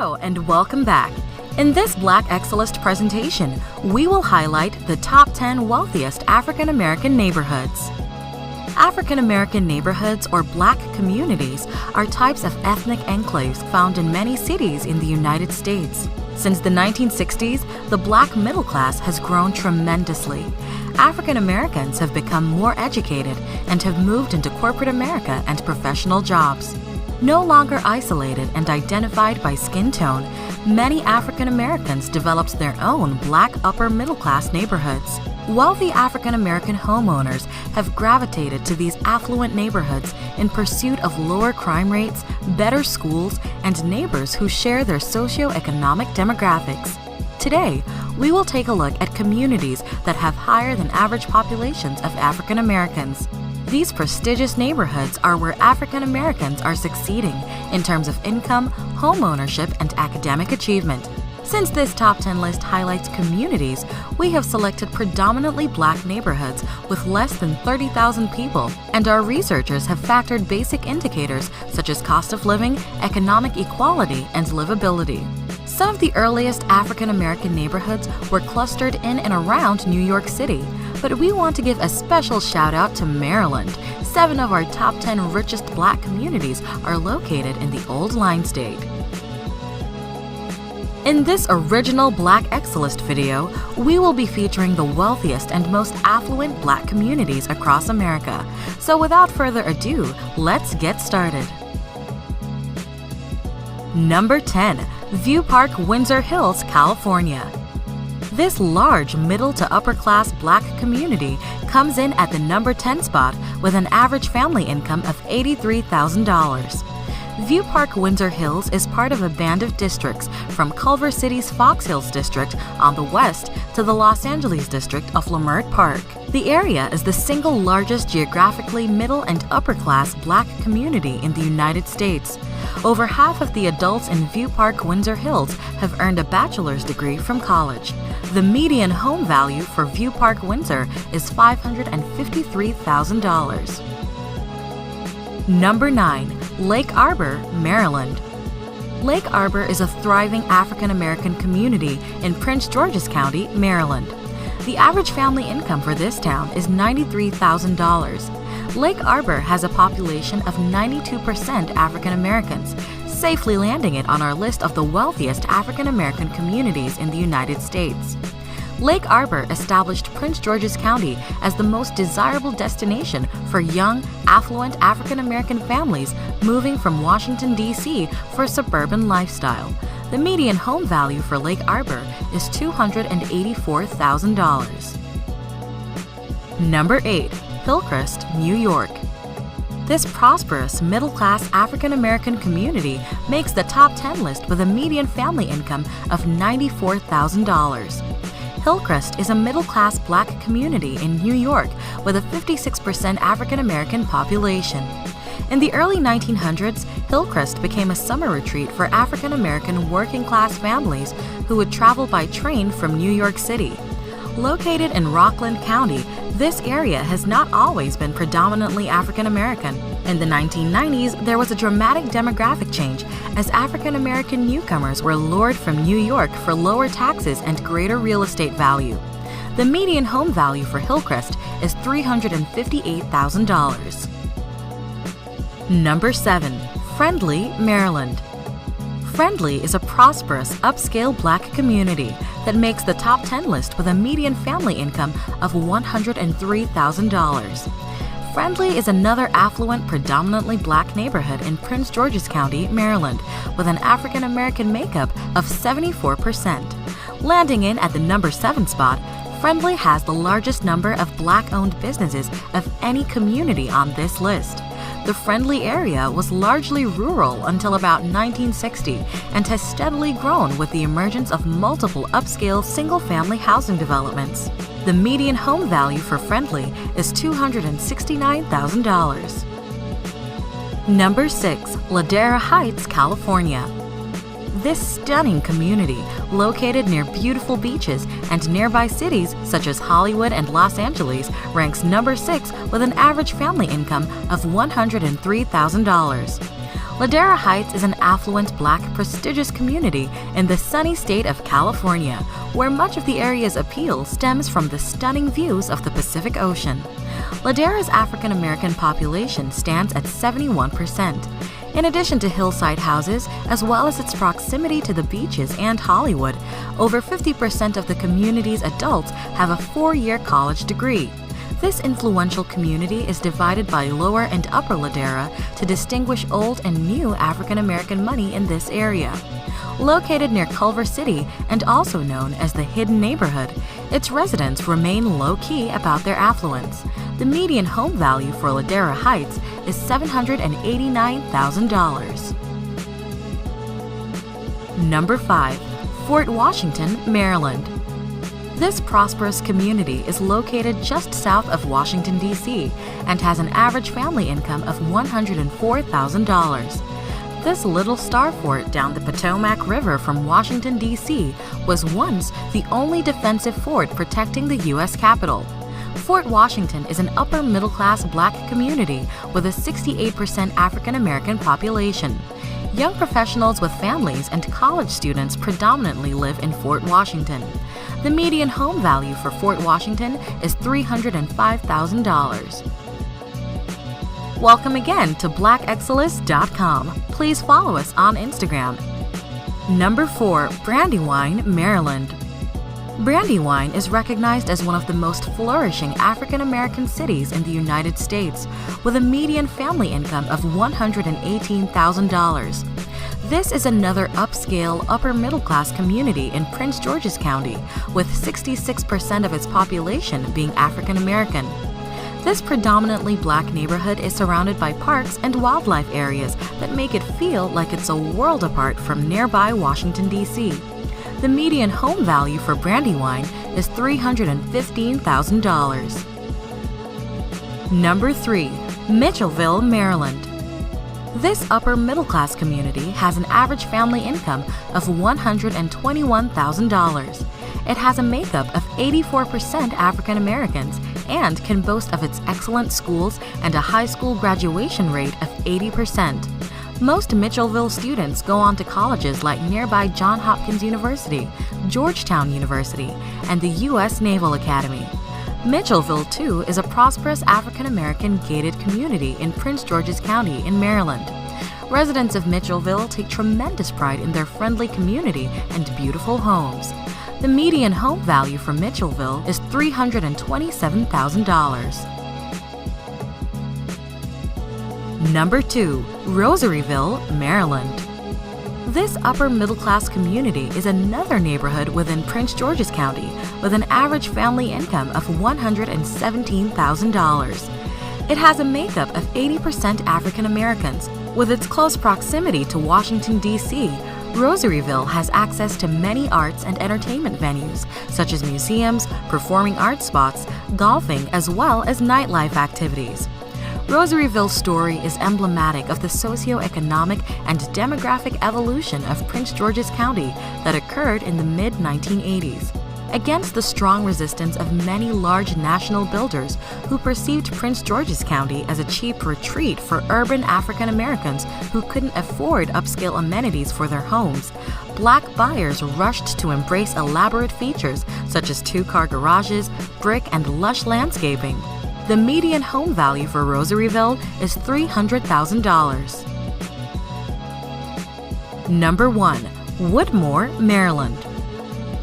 Hello and welcome back. In this Black Excellist presentation, we will highlight the top 10 wealthiest African American neighborhoods. African American neighborhoods or Black communities are types of ethnic enclaves found in many cities in the United States. Since the 1960s, the Black middle class has grown tremendously. African Americans have become more educated and have moved into corporate America and professional jobs. No longer isolated and identified by skin tone, many African Americans developed their own Black upper middle class neighborhoods. Wealthy African American homeowners have gravitated to these affluent neighborhoods in pursuit of lower crime rates, better schools, and neighbors who share their socioeconomic demographics. Today, we will take a look at communities that have higher than average populations of African Americans. These prestigious neighborhoods are where African Americans are succeeding in terms of income, home ownership, and academic achievement. Since this top 10 list highlights communities, we have selected predominantly Black neighborhoods with less than 30,000 people, and our researchers have factored basic indicators such as cost of living, economic equality, and livability. Some of the earliest African American neighborhoods were clustered in and around New York City, but we want to give a special shout out to Maryland. 7 of our top 10 richest Black communities are located in the Old Line State. In this original Black Excellist video, we will be featuring the wealthiest and most affluent Black communities across America. So without further ado, let's get started. Number 10. View Park, Windsor Hills, California. This large middle to upper class Black community comes in at the number 10 spot with an average family income of $83,000. View Park, Windsor Hills is part of a band of districts from Culver City's Fox Hills district on the west to the Los Angeles district of Leimert Park. The area is the single largest geographically middle and upper class Black community in the United States. Over half of the adults in View Park, Windsor Hills have earned a bachelor's degree from college. The median home value for View Park, Windsor is $553,000. Number 9. Lake Arbor, Maryland. Lake Arbor is a thriving African American community in Prince George's County, Maryland. The average family income for this town is $93,000. Lake Arbor has a population of 92% African Americans, safely landing it on our list of the wealthiest African American communities in the United States. Lake Arbor established Prince George's County as the most desirable destination for young, affluent African American families moving from Washington, D.C. for a suburban lifestyle. The median home value for Lake Arbor is $284,000. Number 8. Hillcrest, New York. This prosperous, middle-class African American community makes the top 10 list with a median family income of $94,000. Hillcrest is a middle-class Black community in New York with a 56% African American population. In the early 1900s, Hillcrest became a summer retreat for African American working-class families who would travel by train from New York City. Located in Rockland County, this area has not always been predominantly African American. In the 1990s, there was a dramatic demographic change as African American newcomers were lured from New York for lower taxes and greater real estate value. The median home value for Hillcrest is $358,000. Number 7. Friendly, Maryland. Friendly is a prosperous, upscale Black community that makes the top 10 list with a median family income of $103,000. Friendly is another affluent, predominantly Black neighborhood in Prince George's County, Maryland, with an African American makeup of 74%. Landing in at the number 7 spot, Friendly has the largest number of Black-owned businesses of any community on this list. The Friendly area was largely rural until about 1960 and has steadily grown with the emergence of multiple upscale single-family housing developments. The median home value for Friendly is $269,000. Number 6. Ladera Heights, California. This stunning community, located near beautiful beaches and nearby cities such as Hollywood and Los Angeles, ranks number 6 with an average family income of $103,000. Ladera Heights is an affluent Black prestigious community in the sunny state of California, where much of the area's appeal stems from the stunning views of the Pacific Ocean. Ladera's African American population stands at 71%. In addition to hillside houses, as well as its proximity to the beaches and Hollywood, over 50% of the community's adults have a 4-year college degree. This influential community is divided by Lower and Upper Ladera to distinguish old and new African American money in this area. Located near Culver City and also known as the Hidden Neighborhood, its residents remain low-key about their affluence. The median home value for Ladera Heights is $789,000. Number 5. Fort Washington, Maryland. This prosperous community is located just south of Washington, D.C., and has an average family income of $104,000. This little star fort down the Potomac River from Washington, D.C. was once the only defensive fort protecting the U.S. Capitol. Fort Washington is an upper-middle-class Black community with a 68% African-American population. Young professionals with families and college students predominantly live in Fort Washington. The median home value for Fort Washington is $305,000. Welcome again to blackexcellence.com. Please follow us on Instagram. Number 4. Brandywine, Maryland. Brandywine is recognized as one of the most flourishing African American cities in the United States, with a median family income of $118,000. This is another upscale, upper-middle-class community in Prince George's County, with 66% of its population being African American. This predominantly Black neighborhood is surrounded by parks and wildlife areas that make it feel like it's a world apart from nearby Washington, D.C. The median home value for Brandywine is $315,000. Number 3. Mitchellville, Maryland. This upper-middle-class community has an average family income of $121,000. It has a makeup of 84% African Americans and can boast of its excellent schools and a high school graduation rate of 80%. Most Mitchellville students go on to colleges like nearby Johns Hopkins University, Georgetown University, and the U.S. Naval Academy. Mitchellville, too, is a prosperous African American gated community in Prince George's County in Maryland. Residents of Mitchellville take tremendous pride in their friendly community and beautiful homes. The median home value for Mitchellville is $327,000. Number 2. Rosaryville, Maryland. This upper-middle-class community is another neighborhood within Prince George's County with an average family income of $117,000. It has a makeup of 80% African Americans. With its close proximity to Washington, D.C., Rosaryville has access to many arts and entertainment venues, such as museums, performing arts spots, golfing, as well as nightlife activities. Rosaryville's story is emblematic of the socio-economic and demographic evolution of Prince George's County that occurred in the mid-1980s. Against the strong resistance of many large national builders who perceived Prince George's County as a cheap retreat for urban African Americans who couldn't afford upscale amenities for their homes, Black buyers rushed to embrace elaborate features such as 2-car garages, brick, and lush landscaping. The median home value for Rosaryville is $300,000. Number 1. Woodmore, Maryland.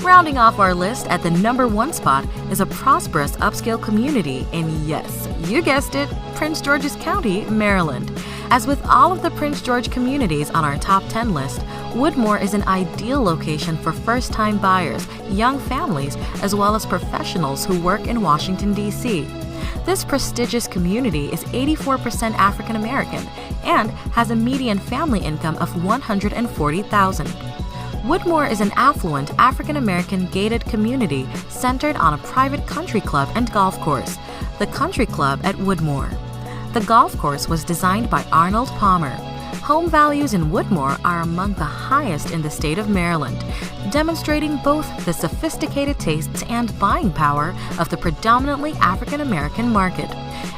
Rounding off our list at the number 1 spot is a prosperous upscale community in, yes, you guessed it, Prince George's County, Maryland. As with all of the Prince George communities on our top 10 list, Woodmore is an ideal location for first-time buyers, young families, as well as professionals who work in Washington, D.C. This prestigious community is 84% African American and has a median family income of $140,000. Woodmore is an affluent African American gated community centered on a private country club and golf course, the Country Club at Woodmore. The golf course was designed by Arnold Palmer. Home values in Woodmore are among the highest in the state of Maryland, demonstrating both the sophisticated tastes and buying power of the predominantly African American market.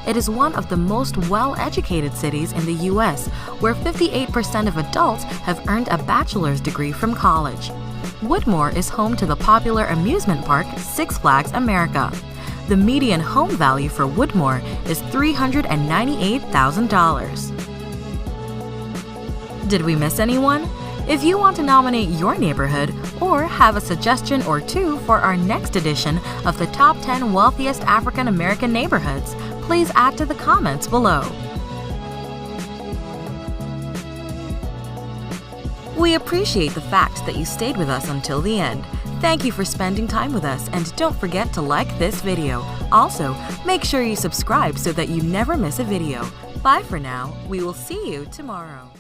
It is one of the most well-educated cities in the U.S., where 58% of adults have earned a bachelor's degree from college. Woodmore is home to the popular amusement park Six Flags America. The median home value for Woodmore is $398,000. Did we miss anyone? If you want to nominate your neighborhood or have a suggestion or two for our next edition of the Top 10 Wealthiest African American Neighborhoods, please add to the comments below. We appreciate the fact that you stayed with us until the end. Thank you for spending time with us, and don't forget to like this video. Also, make sure you subscribe so that you never miss a video. Bye for now. We will see you tomorrow.